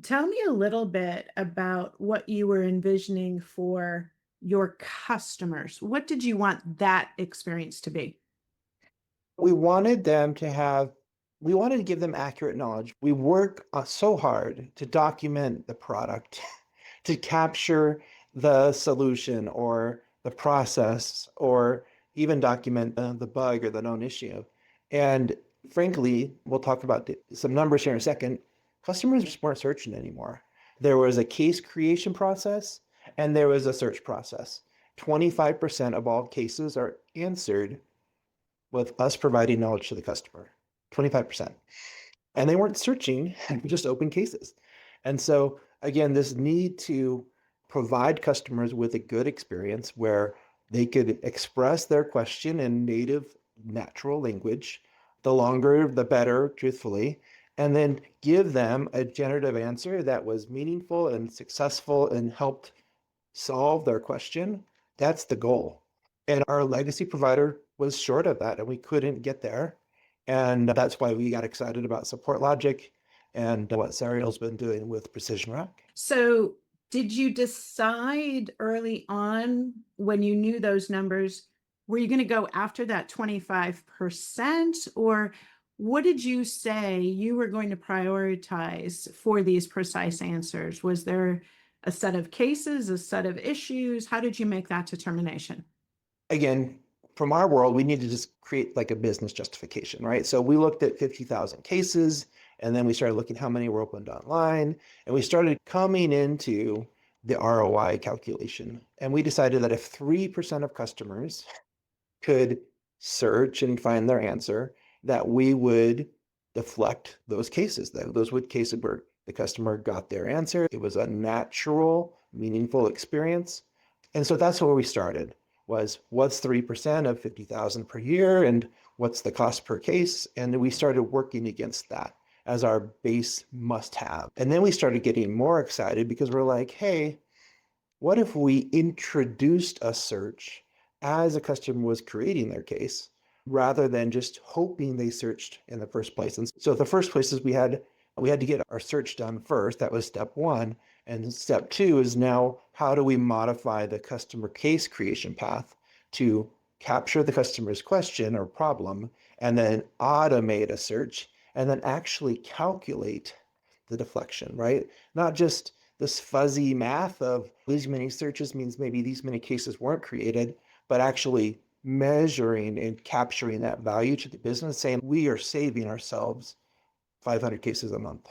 Tell me a little bit about what you were envisioning for your customers. What did you want that experience to be? We wanted them to have, we wanted to give them accurate knowledge. We work so hard to document the product, to capture the solution or the process, or even document the bug or the known issue. And frankly, we'll talk about some numbers here in a second. Customers just weren't searching anymore. There was a case creation process and there was a search process. 25% of all cases are answered with us providing knowledge to the customer, 25%. And they weren't searching, just open cases. And so, again, this need to provide customers with a good experience where they could express their question in native, natural language. The longer, the better, truthfully, and then give them a generative answer that was meaningful and successful and helped solve their question. That's the goal. And our legacy provider was short of that, and we couldn't get there. And that's why we got excited about SupportLogic and what Serial's been doing with Precision RAG. So, did you decide early on when you knew those numbers, were you going to go after that 25%? Or what did you say you were going to prioritize for these precise answers? Was there a set of cases, a set of issues? How did you make that determination? Again, from our world, we need to just create like a business justification, right? So we looked at 50,000 cases, and then we started looking how many were opened online, and we started coming into the ROI calculation. And we decided that if 3% of customers could search and find their answer, that we would deflect those cases. Those would cases where the customer got their answer. It was a natural, meaningful experience. And so that's where we started, was what's 3% of 50,000 per year and what's the cost per case? And we started working against that as our base must have. And then we started getting more excited because we're like, hey, what if we introduced a search as a customer was creating their case rather than just hoping they searched in the first place? And so the first place is we had to get our search done first. That was step one. And step two is now how do we modify the customer case creation path to capture the customer's question or problem and then automate a search and then actually calculate the deflection, right? Not just this fuzzy math of these many searches means maybe these many cases weren't created, but actually measuring and capturing that value to the business, saying we are saving ourselves 500 cases a month.